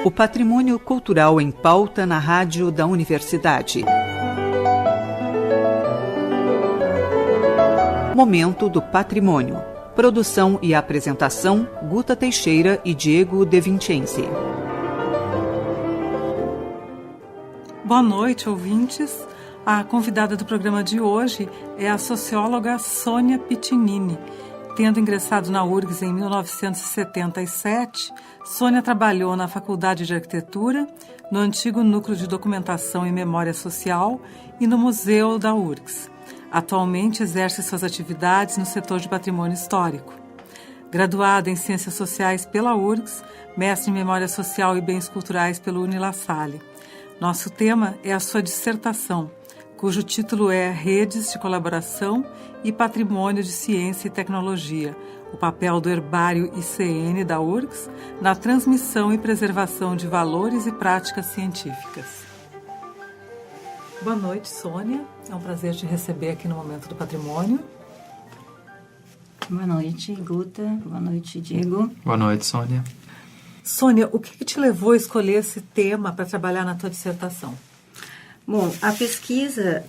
O patrimônio cultural em pauta na rádio da Universidade. Momento do Patrimônio. Produção e apresentação, Guta Teixeira e Diego De Vincenzi. Boa noite, ouvintes. A convidada do programa de hoje é a socióloga Sônia Piccinini. Tendo ingressado na URGS em 1977, Sônia trabalhou na Faculdade de Arquitetura, no antigo Núcleo de Documentação e Memória Social e no Museu da URGS. Atualmente exerce suas atividades no setor de patrimônio histórico. Graduada em Ciências Sociais pela URGS, mestre em Memória Social e Bens Culturais pelo UniLaSalle. Nosso tema é a sua dissertação, cujo título é Redes de Colaboração e Patrimônio de Ciência e Tecnologia, o papel do Herbário ICN da URGS na transmissão e preservação de valores e práticas científicas. Boa noite, Sônia. É um prazer te receber aqui no Momento do Patrimônio. Boa noite, Guta. Boa noite, Diego. Boa noite, Sônia. Sônia, o que te levou a escolher esse tema para trabalhar na tua dissertação? Bom, a pesquisa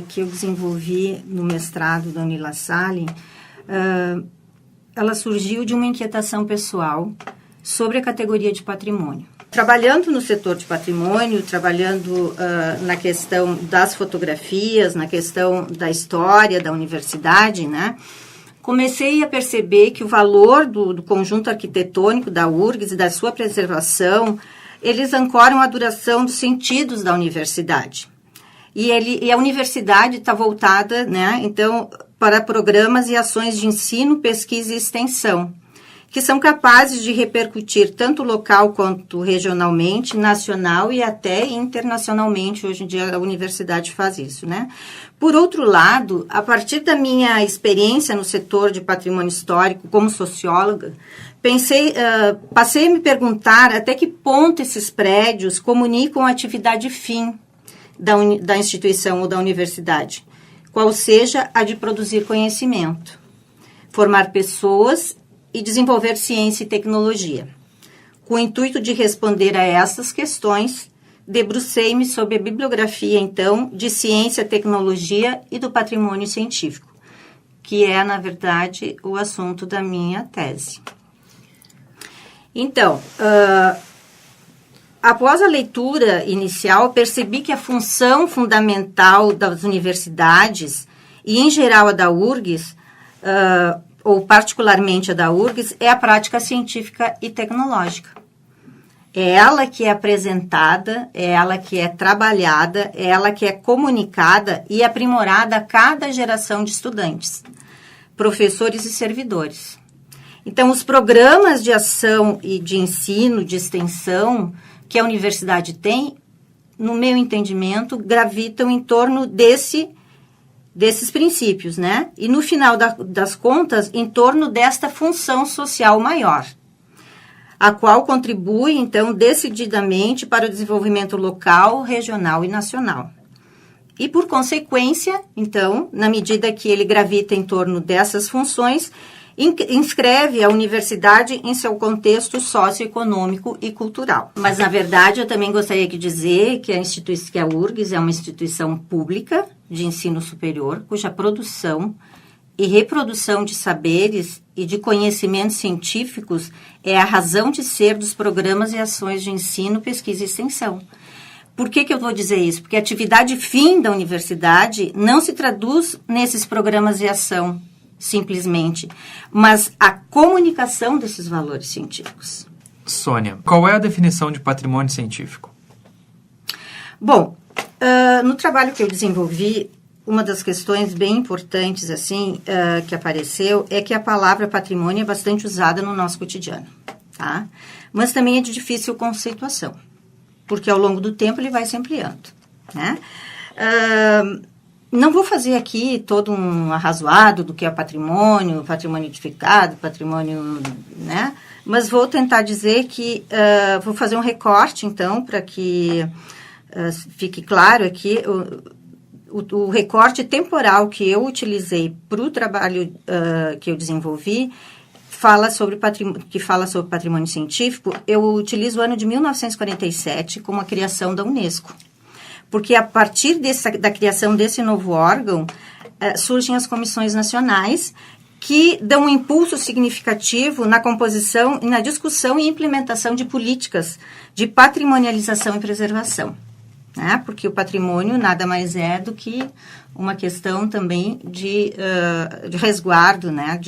que eu desenvolvi no mestrado da UniLaSalle, ela surgiu de uma inquietação pessoal sobre a categoria de patrimônio. Trabalhando no setor de patrimônio, trabalhando na questão das fotografias, na questão da história da universidade, né? Comecei a perceber que o valor do conjunto arquitetônico da URGS e da sua preservação, eles ancoram a duração dos sentidos da universidade. E a universidade está voltada, né, então, para programas e ações de ensino, pesquisa e extensão, que são capazes de repercutir tanto local quanto regionalmente, nacional e até internacionalmente. Hoje em dia a universidade faz isso, né? Por outro lado, a partir da minha experiência no setor de patrimônio histórico como socióloga, passei a me perguntar até que ponto esses prédios comunicam a atividade fim da instituição ou da universidade, qual seja a de produzir conhecimento, formar pessoas e desenvolver ciência e tecnologia. Com o intuito de responder a essas questões, debrucei-me sobre a bibliografia, então, de ciência, tecnologia e do patrimônio científico, que é, na verdade, o assunto da minha tese. Então, após a leitura inicial, percebi que a função fundamental das universidades, e em geral a da URGS, ou particularmente a da URGS, é a prática científica e tecnológica. É ela que é apresentada, é ela que é trabalhada, é ela que é comunicada e aprimorada a cada geração de estudantes, professores e servidores. Então, os programas de ação e de ensino, de extensão que a universidade tem, no meu entendimento, gravitam em torno desses princípios, né? E no final das contas, em torno desta função social maior, a qual contribui, então, decididamente para o desenvolvimento local, regional e nacional. E, por consequência, então, na medida que ele gravita em torno dessas funções, inscreve a universidade em seu contexto socioeconômico e cultural. Mas, na verdade, eu também gostaria de dizer que a URGS é uma instituição pública de ensino superior, cuja produção e reprodução de saberes e de conhecimentos científicos é a razão de ser dos programas e ações de ensino, pesquisa e extensão. Por que eu vou dizer isso? Porque a atividade fim da universidade não se traduz nesses programas e ação, simplesmente, mas a comunicação desses valores científicos. Sônia, qual é a definição de patrimônio científico? Bom, no trabalho que eu desenvolvi, uma das questões bem importantes assim que apareceu é que a palavra patrimônio é bastante usada no nosso cotidiano, tá? Mas também é de difícil conceituação, porque ao longo do tempo ele vai se ampliando, né? Não vou fazer aqui todo um arrazoado do que é patrimônio edificado, patrimônio, né? Mas vou tentar dizer que, vou fazer um recorte, então, para que fique claro aqui, o recorte temporal que eu utilizei para o trabalho que eu desenvolvi fala sobre patrimônio científico, eu utilizo o ano de 1947 como a criação da Unesco. Porque a partir da criação desse novo órgão, surgem as comissões nacionais, que dão um impulso significativo na composição, na discussão e implementação de políticas de patrimonialização e preservação. Né? Porque o patrimônio nada mais é do que uma questão também de resguardo, né?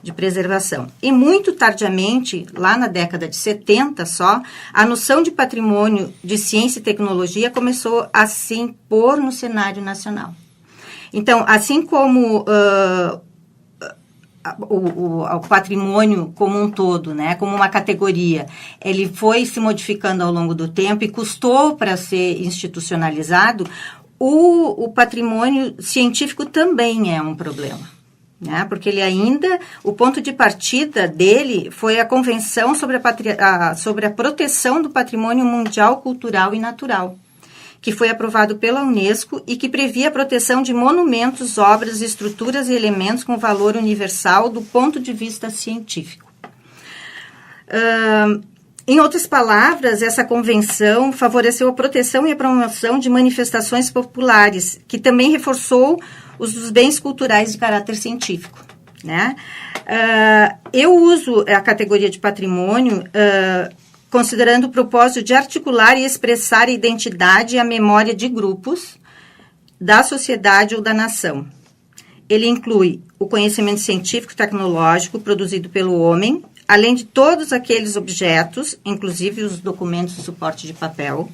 de preservação. E muito tardiamente, lá na década de 70 só, a noção de patrimônio de ciência e tecnologia começou a se impor no cenário nacional. Então, assim como o patrimônio como um todo, né, como uma categoria, ele foi se modificando ao longo do tempo e custou para ser institucionalizado, o patrimônio científico também é um problema. Né, porque ele ainda, o ponto de partida dele foi a Convenção sobre a Proteção do Patrimônio Mundial, Cultural e Natural, que foi aprovado pela Unesco e que previa a proteção de monumentos, obras, estruturas e elementos com valor universal do ponto de vista científico. Em outras palavras, essa convenção favoreceu a proteção e a promoção de manifestações populares, que também reforçou os dos bens culturais de caráter científico. Né? Eu uso a categoria de patrimônio considerando o propósito de articular e expressar a identidade e a memória de grupos, da sociedade ou da nação. Ele inclui o conhecimento científico e tecnológico produzido pelo homem, além de todos aqueles objetos, inclusive os documentos de suporte de papel,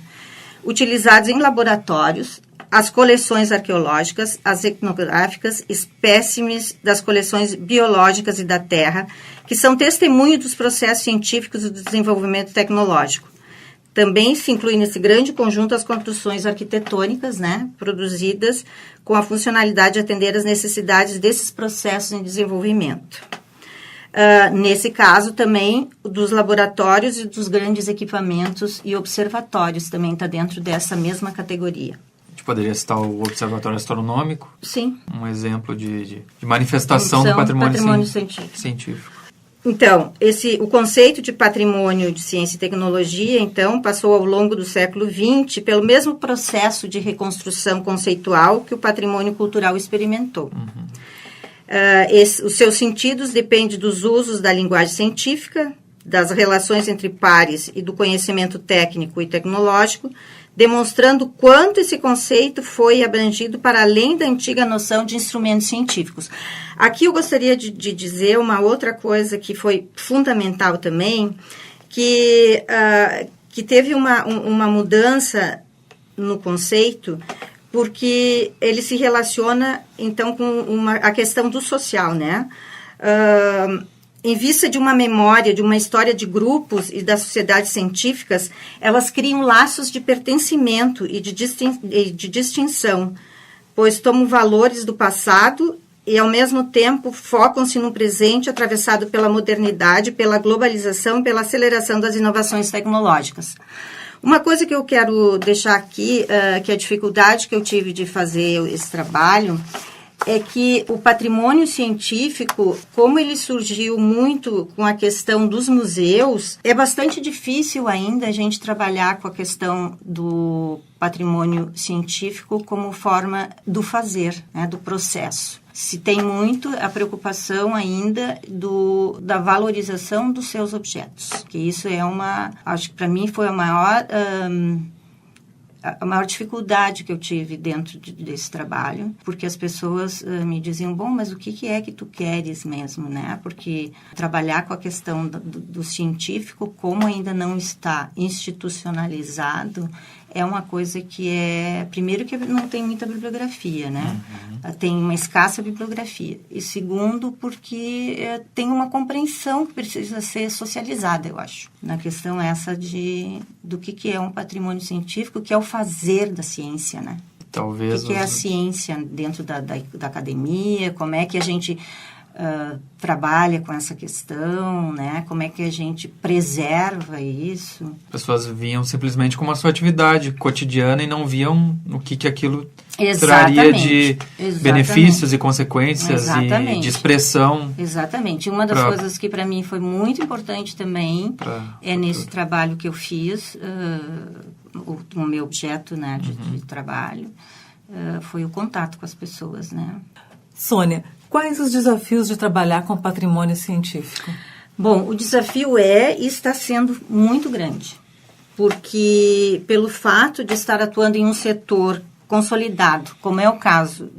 utilizados em laboratórios, as coleções arqueológicas, as etnográficas, espécimes das coleções biológicas e da terra, que são testemunho dos processos científicos e do desenvolvimento tecnológico. Também se inclui nesse grande conjunto as construções arquitetônicas, né, produzidas com a funcionalidade de atender às necessidades desses processos em desenvolvimento. Nesse caso, também, dos laboratórios e dos grandes equipamentos e observatórios também está dentro dessa mesma categoria. A gente poderia citar o Observatório Astronômico? Sim. Um exemplo de manifestação do patrimônio científico. Então, o conceito de patrimônio de ciência e tecnologia, então, passou ao longo do século XX pelo mesmo processo de reconstrução conceitual que o patrimônio cultural experimentou. Uhum. Os seus sentidos dependem dos usos da linguagem científica, das relações entre pares e do conhecimento técnico e tecnológico, demonstrando quanto esse conceito foi abrangido para além da antiga noção de instrumentos científicos. Aqui eu gostaria de dizer uma outra coisa que foi fundamental também, que teve uma mudança no conceito, porque ele se relaciona, então, com a questão do social, né? Em vista de uma memória, de uma história de grupos e das sociedades científicas, elas criam laços de pertencimento e de distinção, pois tomam valores do passado e, ao mesmo tempo, focam-se no presente atravessado pela modernidade, pela globalização e pela aceleração das inovações tecnológicas. Uma coisa que eu quero deixar aqui, que é a dificuldade que eu tive de fazer esse trabalho, é que o patrimônio científico, como ele surgiu muito com a questão dos museus, é bastante difícil ainda a gente trabalhar com a questão do patrimônio científico como forma do fazer, né, do processo. Se tem muito a preocupação ainda da valorização dos seus objetos, que isso é acho que para mim foi a maior dificuldade que eu tive dentro desse trabalho, porque as pessoas me diziam, bom, mas o que é que tu queres mesmo, né? Porque trabalhar com a questão do científico, como ainda não está institucionalizado, é uma coisa que primeiro, que não tem muita bibliografia, né? Uhum. Tem uma escassa bibliografia. E segundo, porque tem uma compreensão que precisa ser socializada, eu acho. Na questão essa do que é um patrimônio científico, que é o fazer da ciência, né? Talvez. O que é a ciência dentro da academia, como é que a gente trabalha com essa questão, né? Como é que a gente preserva isso? As pessoas viam simplesmente como a sua atividade cotidiana e não viam o que aquilo traria de benefícios e consequências e de expressão. Exatamente. Uma das coisas que para mim foi muito importante também nesse trabalho que eu fiz, o meu objeto, né, de trabalho, foi o contato com as pessoas, né? Sônia, quais os desafios de trabalhar com patrimônio científico? Bom, o desafio e está sendo muito grande, porque pelo fato de estar atuando em um setor consolidado, como é o caso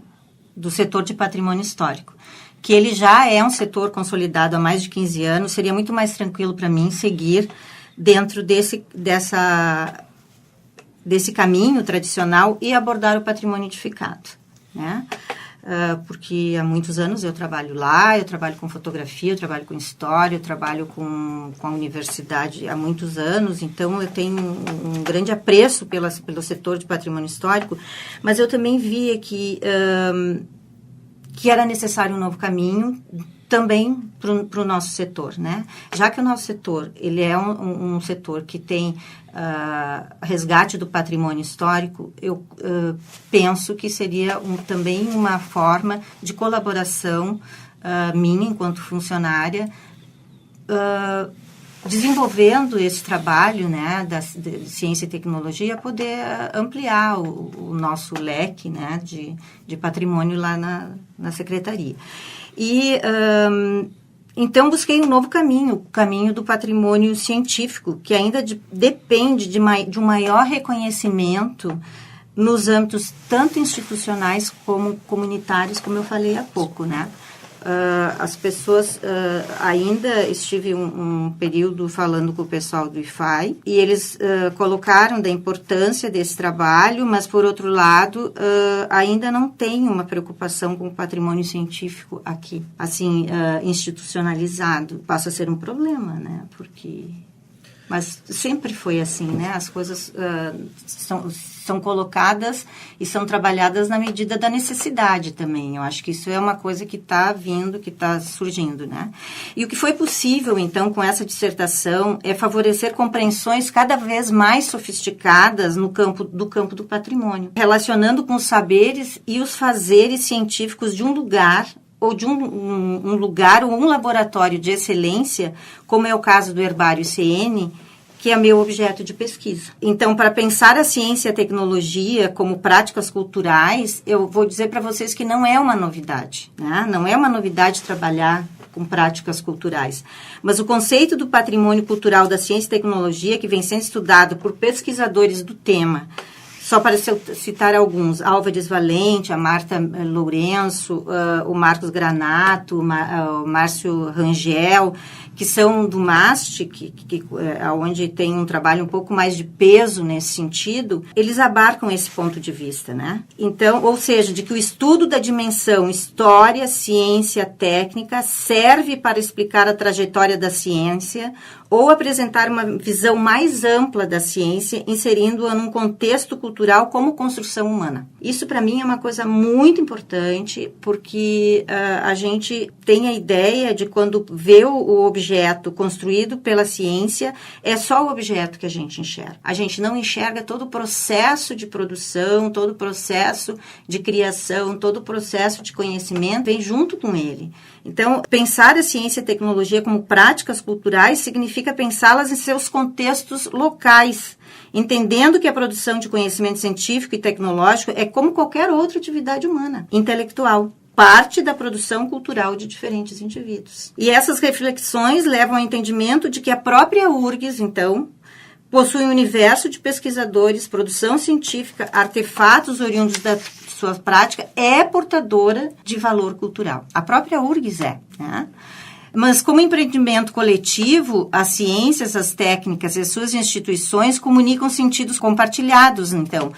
do setor de patrimônio histórico, que ele já é um setor consolidado há mais de 15 anos, seria muito mais tranquilo para mim seguir dentro desse caminho tradicional e abordar o patrimônio edificado, né? Porque há muitos anos eu trabalho lá, eu trabalho com fotografia, eu trabalho com história, eu trabalho com a universidade há muitos anos, então eu tenho um grande apreço pelo setor de patrimônio histórico, mas eu também via que era necessário um novo caminho também para o nosso setor, né? Já que o nosso setor ele é um setor que tem resgate do patrimônio histórico, eu penso que seria também uma forma de colaboração minha enquanto funcionária, desenvolvendo esse trabalho, né, de ciência e tecnologia, poder ampliar o nosso leque, né, de patrimônio lá na secretaria. E então busquei um novo caminho, o caminho do patrimônio científico, que ainda depende de um maior reconhecimento nos âmbitos tanto institucionais como comunitários, como eu falei há pouco, né? As pessoas, ainda estive um período falando com o pessoal do IFAI e eles colocaram da importância desse trabalho, mas por outro lado ainda não tem uma preocupação com o patrimônio científico aqui, assim, institucionalizado. Passa a ser um problema, né? Mas sempre foi assim, né? As coisas são colocadas e são trabalhadas na medida da necessidade também. Eu acho que isso é uma coisa que está vindo, que está surgindo, né? E o que foi possível, então, com essa dissertação é favorecer compreensões cada vez mais sofisticadas do campo do patrimônio, relacionando com os saberes e os fazeres científicos de um lugar ou de um lugar ou um laboratório de excelência, como é o caso do Herbário ICN, que é meu objeto de pesquisa. Então, para pensar a ciência e a tecnologia como práticas culturais, eu vou dizer para vocês que não é uma novidade, né? Não é uma novidade trabalhar com práticas culturais. Mas o conceito do patrimônio cultural da ciência e tecnologia, que vem sendo estudado por pesquisadores do tema, só para citar alguns, Álvares Valente, a Marta Lourenço, o Marcos Granato, o Márcio Rangel, que são do MAST, onde tem um trabalho um pouco mais de peso nesse sentido, eles abarcam esse ponto de vista, né? Então, ou seja, de que o estudo da dimensão história, ciência, técnica serve para explicar a trajetória da ciência ou apresentar uma visão mais ampla da ciência, inserindo-a num contexto cultural como construção humana. Isso, para mim, é uma coisa muito importante, porque a gente tem a ideia de quando vê o objeto construído pela ciência, é só o objeto que a gente enxerga. A gente não enxerga todo o processo de produção, todo o processo de criação, todo o processo de conhecimento, vem junto com ele. Então, pensar a ciência e a tecnologia como práticas culturais significa pensá-las em seus contextos locais, entendendo que a produção de conhecimento científico e tecnológico é como qualquer outra atividade humana, intelectual, parte da produção cultural de diferentes indivíduos. E essas reflexões levam ao entendimento de que a própria URGS, então, possui um universo de pesquisadores, produção científica, artefatos oriundos da sua prática, é portadora de valor cultural. A própria URGS é, né? Mas como empreendimento coletivo, as ciências, as técnicas e as suas instituições comunicam sentidos compartilhados, então,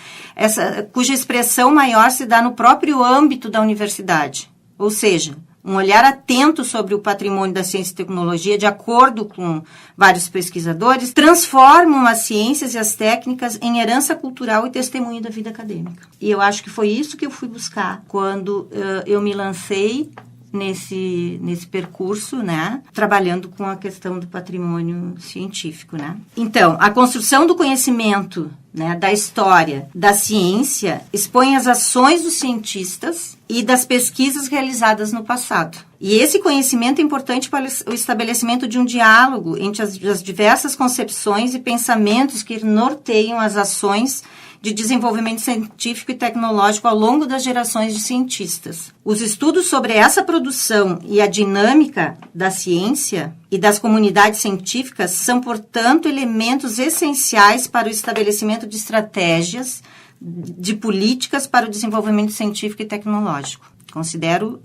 cuja expressão maior se dá no próprio âmbito da universidade. Ou seja, um olhar atento sobre o patrimônio da ciência e tecnologia, de acordo com vários pesquisadores, transformam as ciências e as técnicas em herança cultural e testemunho da vida acadêmica. E eu acho que foi isso que eu fui buscar quando eu me lancei nesse percurso, né, trabalhando com a questão do patrimônio científico, né. Então, a construção do conhecimento né, da história da ciência expõe as ações dos cientistas e das pesquisas realizadas no passado. E esse conhecimento é importante para o estabelecimento de um diálogo entre as diversas concepções e pensamentos que norteiam as ações de desenvolvimento científico e tecnológico ao longo das gerações de cientistas. Os estudos sobre essa produção e a dinâmica da ciência e das comunidades científicas são, portanto, elementos essenciais para o estabelecimento de estratégias, de políticas para o desenvolvimento científico e tecnológico. Considero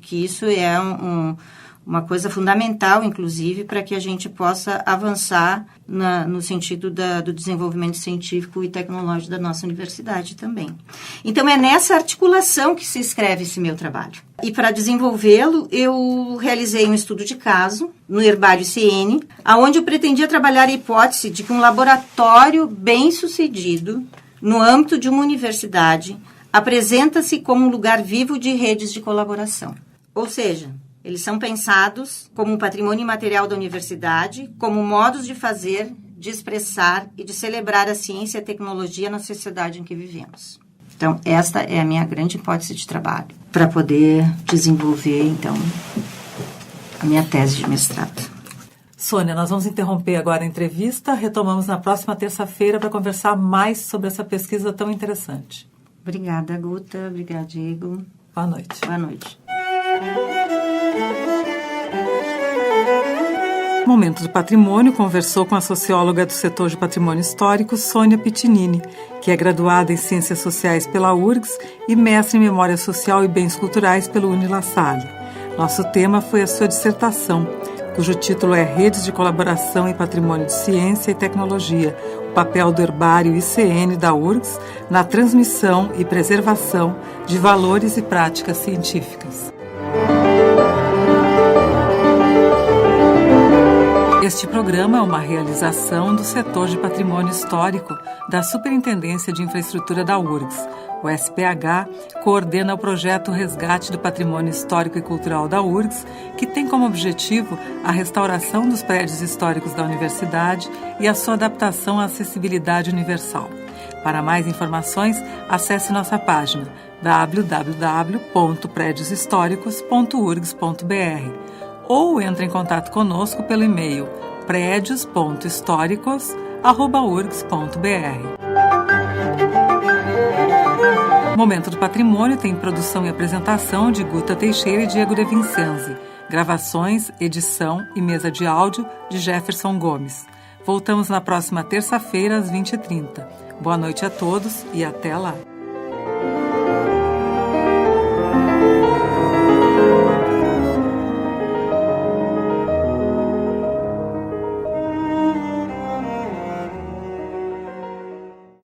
que isso é uma coisa fundamental, inclusive, para que a gente possa avançar no sentido do desenvolvimento científico e tecnológico da nossa universidade também. Então, é nessa articulação que se escreve esse meu trabalho. E para desenvolvê-lo, eu realizei um estudo de caso no Herbário ICN, onde eu pretendia trabalhar a hipótese de que um laboratório bem-sucedido no âmbito de uma universidade apresenta-se como um lugar vivo de redes de colaboração. Ou seja, eles são pensados como um patrimônio imaterial da universidade, como modos de fazer, de expressar e de celebrar a ciência e a tecnologia na sociedade em que vivemos. Então, esta é a minha grande hipótese de trabalho, para poder desenvolver, então, a minha tese de mestrado. Sônia, nós vamos interromper agora a entrevista, retomamos na próxima terça-feira para conversar mais sobre essa pesquisa tão interessante. Obrigada, Guta. Obrigada, Diego. Boa noite. Boa noite. Momento do Patrimônio conversou com a socióloga do setor de patrimônio histórico, Sônia Pitinini, que é graduada em Ciências Sociais pela URGS e mestre em Memória Social e Bens Culturais pelo UniLaSalle. Nosso tema foi a sua dissertação, cujo título é Redes de Colaboração em Patrimônio de Ciência e Tecnologia, o papel do Herbário ICN da URGS na transmissão e preservação de valores e práticas científicas. Este programa é uma realização do setor de patrimônio histórico da Superintendência de Infraestrutura da URGS. O SPH coordena o projeto Resgate do Patrimônio Histórico e Cultural da URGS, que tem como objetivo a restauração dos prédios históricos da universidade e a sua adaptação à acessibilidade universal. Para mais informações, acesse nossa página www.predioshistoricos.urgs.br ou entre em contato conosco pelo e-mail predios.históricos@urgs.br. Momento do Patrimônio tem produção e apresentação de Guta Teixeira e Diego De Vincenzi. Gravações, edição e mesa de áudio de Jefferson Gomes. Voltamos na próxima terça-feira às 20h30. Boa noite a todos e até lá.